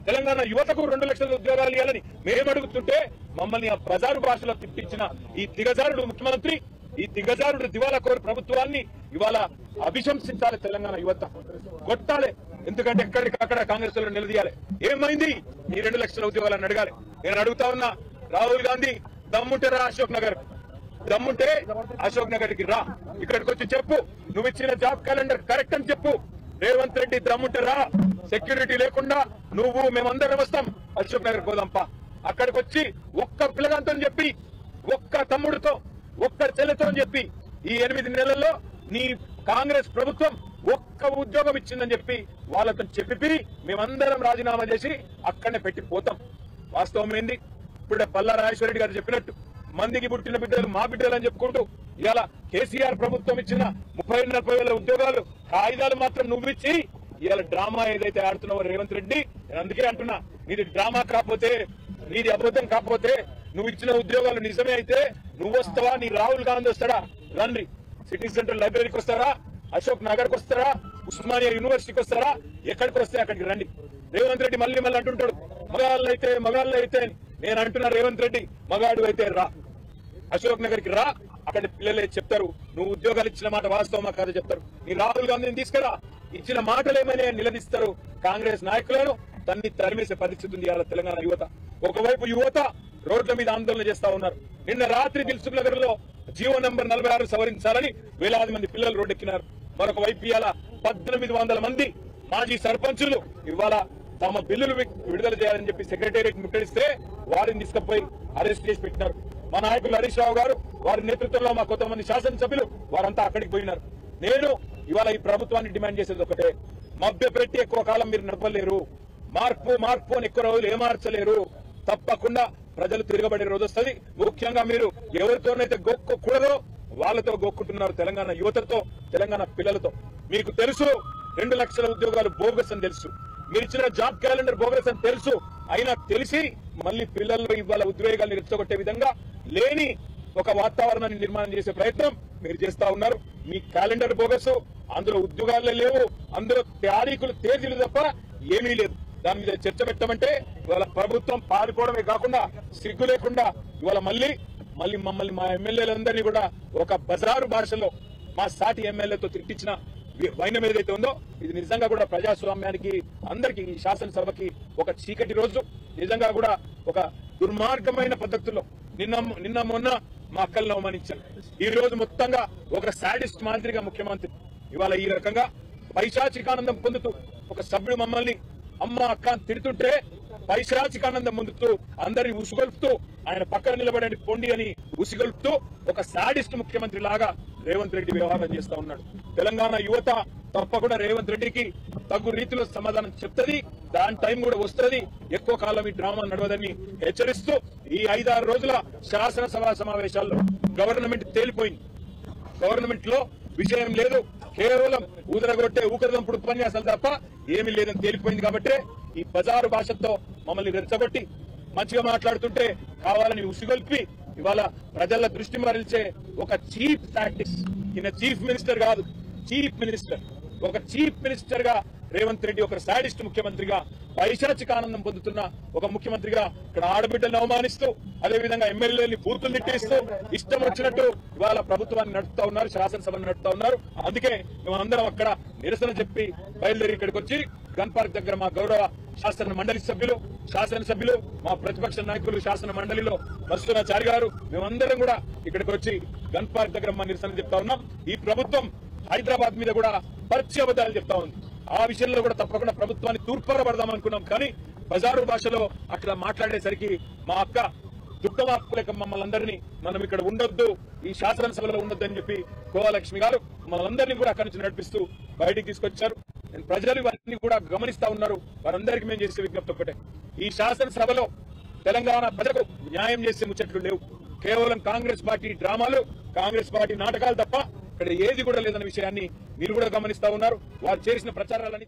తెలంగాణ యువతకు 2 లక్షల ఉద్యోగాలు ఇవ్వాలని మేము అడుగుతుంటే మమ్మల్ని ఆ బజారు భాషలో తిప్పించిన ఈ దిగజారుడు ముఖ్యమంత్రి, ఈ దిగజారుడు దివాలా కోరి ప్రభుత్వాన్ని ఇవాళ అభిశంసించాలి. తెలంగాణ యువత కొట్టాలి. ఎందుకంటే ఎక్కడికక్కడ కాంగ్రెస్ లో నిలదీయాలి. ఏమైంది ఈ 2 లక్షల ఉద్యోగాలను అడగాలి. నేను అడుగుతా ఉన్నా, రాహుల్ గాంధీ దమ్ముంటే రా అశోక్ నగర్, దమ్ముంటే అశోక్ నగర్ కి రా, ఇక్కడికి వచ్చి చెప్పు నువ్వు ఇచ్చిన జాబ్ క్యాలెండర్ కరెక్ట్ అని చెప్పు. రేవంత్ రెడ్డి దమ్ముంటే రా, సెక్యూరిటీ లేకుండా నువ్వు మేమందరం వస్తాం, అశోక్ నగర్ పోదాంపా. అక్కడికి వచ్చి ఒక్క పిల్లగాంతో చెప్పి, ఒక్క తమ్ముడితో, ఒక్క చెల్లెతో చెప్పి ఈ 8 నెలల్లో నీ కాంగ్రెస్ ప్రభుత్వం ఒక్క ఉద్యోగం ఇచ్చిందని చెప్పి వాళ్ళతో చెప్పి మేమందరం రాజీనామా చేసి అక్కడనే పెట్టి పోతాం. వాస్తవం ఏంది? ఇప్పుడే పల్లా రాజేశ్వరరెడ్డి గారు చెప్పినట్టు మందికి పుట్టిన బిడ్డలు మా బిడ్డలు అని చెప్పుకుంటూ ఇలా కేసీఆర్ ప్రభుత్వం ఇచ్చిన 30,000 ఉద్యోగాలు కాగితాలు మాత్రం నువ్విచ్చి ఇలా డ్రామా ఏదైతే ఆడుతున్నావో రేవంత్ రెడ్డి, అందుకే అంటున్నా, నీది డ్రామా కాకపోతే, నీది అబద్ధం కాకపోతే, నువ్వు ఇచ్చిన ఉద్యోగాలు నిజమే అయితే నువ్వు వస్తావా, నీ రాహుల్ గాంధీ వస్తాడా? రండి. సిటీ సెంటర్ లైబ్రరీకి వస్తారా, అశోక్ నగర్ కి వస్తారా, ఉస్మానియా యూనివర్సిటీకి వస్తారా, ఎక్కడికి వస్తే అక్కడికి రండి. రేవంత్ రెడ్డి మళ్ళీ అంటుంటాడు మగాళ్ళు అయితే నేను అంటున్నా, రేవంత్ రెడ్డి మగాడు అయితే రా, అశోక్ నగర్ కి రా, అక్కడ పిల్లలే చెప్తారు నువ్వు ఉద్యోగాలు ఇచ్చిన మాట వాస్తవమా కాదో చెప్తారు. నీ రాహుల్ గాంధీని తీసుకురా, ఇచ్చిన మాటలు ఏమైనా నిలదీస్తారు. కాంగ్రెస్ నాయకులను తరిమేసే పరిస్థితి ఉంది ఇవాళ తెలంగాణ యువత. ఒకవైపు యువత రోడ్ల మీద ఆందోళన చేస్తా ఉన్నారు. నిన్న రాత్రి దిల్సుఖ్ నగర్ లో జీవో నంబర్ 46 సవరించాలని వేలాది మంది పిల్లలు రోడ్డెక్కినారు. మరొక వైపు ఇవాళ 1800 మంది మాజీ సర్పంచులు ఇవాళ తమ బిల్లులు విడుదల చేయాలని చెప్పి సెక్రటేరియట్ ముట్టడిస్తే వారిని తీసుకుపోయి అరెస్ట్ చేసి పెట్టినారు. మా నాయకులు హరీష్ రావు గారు, వారి నేతృత్వంలో మా కొంతమంది శాసనసభ్యులు వారంతా అక్కడికి పోయినారు. నేను ఇవాళ ఈ ప్రభుత్వాన్ని డిమాండ్ చేసేది ఒకటే, మభ్యపెట్టి ఎక్కువ కాలం మీరు నడపలేరు, మార్పు అని ఎక్కువ రోజులు ఏమార్చలేరు. తప్పకుండా ప్రజలు తిరగబడే రోజు వస్తుంది. ముఖ్యంగా మీరు ఎవరితోనైతే గొక్కకూడదో వాళ్ళతో గొక్కుంటున్నారు, తెలంగాణ యువతతో, తెలంగాణ పిల్లలతో. మీకు తెలుసు 2 లక్షల ఉద్యోగాలు బోగస్ అని తెలుసు, మీరు ఇచ్చిన జాబ్ క్యాలెండర్ బోగస్ అని తెలుసు. అయినా తెలిసి మళ్ళీ పిల్లల్లో ఇవాళ ఉద్వేగాలు రెచ్చగొట్టే విధంగా లేని ఒక వాతావరణాన్ని నిర్మాణం చేసే ప్రయత్నం మీరు చేస్తా ఉన్నారు. మీ క్యాలెండర్ బోగస్, అందులో ఉద్యోగాలే లేవు, అందులో తారీఖులు తేదీలు తప్ప ఏమీ లేదు. దాని మీద చర్చ పెట్టమంటే ఇవాళ ప్రభుత్వం పారిపోవడమే కాకుండా సిగ్గు లేకుండా ఇవాళ మళ్ళీ మమ్మల్ని మా ఎమ్మెల్యేలందరినీ కూడా ఒక బజారు భాషలో మా సాటి ఎమ్మెల్యేతో తిట్టించిన వైనం ఏదైతే ఉందో ఇది నిజంగా కూడా ప్రజాస్వామ్యానికి, అందరికీ, ఈ శాసనసభకి ఒక చీకటి రోజు. నిజంగా కూడా ఒక దుర్మార్గమైన పద్ధతుల్లో నిన్న మొన్న మా అక్కలను అవమానించారు. ఈ రోజు మొత్తంగా ఒక సాడిస్ట్ మాదిరిగా ముఖ్యమంత్రి ఇవాళ ఈ రకంగా పైశాచికానందం పొందుతూ ఒక సభ్యుడు మమ్మల్ని అమ్మ అక్క తిడుతుంటే పైశాచికానందం పొందుతూ అందరినీ ఉసిగొల్పుతూ ఆయన పక్కన నిలబడండి పొండి అని ఉసిగొల్పుతూ ఒక సాడిస్ట్ ముఖ్యమంత్రి లాగా రేవంత్ రెడ్డి వ్యవహారం చేస్తా ఉన్నాడు. తెలంగాణ యువత తప్పకుండా రేవంత్ రెడ్డికి తగు రీతిలో సమాధానం చెప్తుంది. దాని టైం కూడా వస్తుంది. ఎక్కువ కాలం ఈ డ్రామా నడవదని హెచ్చరిస్తూ ఈ 5-6 రోజుల శాసనసభ సమావేశాల్లో గవర్నమెంట్ తేలిపోయింది. గవర్నమెంట్ లో విషయం లేదు, కేవలం ఊదరగొట్టే ఊకదంపుడు ఉపన్యాసాలు తప్ప ఏమీ లేదని తేలిపోయింది. కాబట్టి ఈ బజారు భాషతో మమ్మల్ని రెచ్చగొట్టి మంచిగా మాట్లాడుతుంటే కావాలని ఉసిగొల్పి ఇవాళ ప్రజల దృష్టి మరల్చే ఒక చీఫ్ టాక్టిక్స్. ఈయన చీఫ్ మినిస్టర్ కాదు, చీఫ్ మినిస్టర్. ఒక చీఫ్ మినిస్టర్ గా రేవంత్ రెడ్డి ఒక సాడిస్ట్ ముఖ్యమంత్రిగా, పైశాచిక ఆనందం పొందుతున్న ఒక ముఖ్యమంత్రిగా ఇక్కడ ఆడబిడ్డలను అవమానిస్తూ, అదేవిధంగా ఎమ్మెల్యేని బూతులు తిట్టేస్తూ ఇష్టం వచ్చినట్టు ఇవాళ ప్రభుత్వాన్ని నడుపుతా ఉన్నారు, శాసనసభను నడుపుతా ఉన్నారు. అందుకే మేమందరం అక్కడ నిరసన చెప్పి బయలుదేరి ఇక్కడికి వచ్చి గన్ పార్క్ దగ్గర మా గౌరవ శాసన మండలి శాసనసభ్యులు, మా ప్రతిపక్ష నాయకులు శాసన మండలిలో మర్సునాచారి గారు, మేమందరం కూడా ఇక్కడికి వచ్చి గన్ పార్క్ దగ్గర మా నిరసన చెప్తా ఉన్నాం. ఈ ప్రభుత్వం హైదరాబాద్ మీద కూడా పచ్చి అబద్దాలు చెప్తా ఉంది. ఆ విషయంలో కూడా తప్పకుండా ప్రభుత్వాన్ని తూర్పారపడదాం అనుకున్నాం. కానీ బజారు భాషలో అట్లా మాట్లాడేసరికి మా అక్క దుఃఖమార్పులేక మమ్మల్ని అందరినీ మనం ఇక్కడ ఉండొద్దు, ఈ శాసనసభలో ఉండొద్దు అని చెప్పి గోవాలక్ష్మి గారు మమ్మల్ని కూడా అక్కడి నుంచి నడిపిస్తూ బయటికి తీసుకొచ్చారు. ప్రజలు ఇవన్నీ కూడా గమనిస్తా ఉన్నారు. వారందరికీ మేము చేసే విజ్ఞప్తి ఒకటే, ఈ శాసనసభలో తెలంగాణ ప్రజలకు న్యాయం చేసే ముచ్చట్లు లేవు. కేవలం కాంగ్రెస్ పార్టీ డ్రామాలు, కాంగ్రెస్ పార్టీ నాటకాలు తప్ప ఇక్కడ ఏది కూడా లేదన్న విషయాన్ని మీరు కూడా గమనిస్తా ఉన్నారు. వారు చేసిన ప్రచారాలని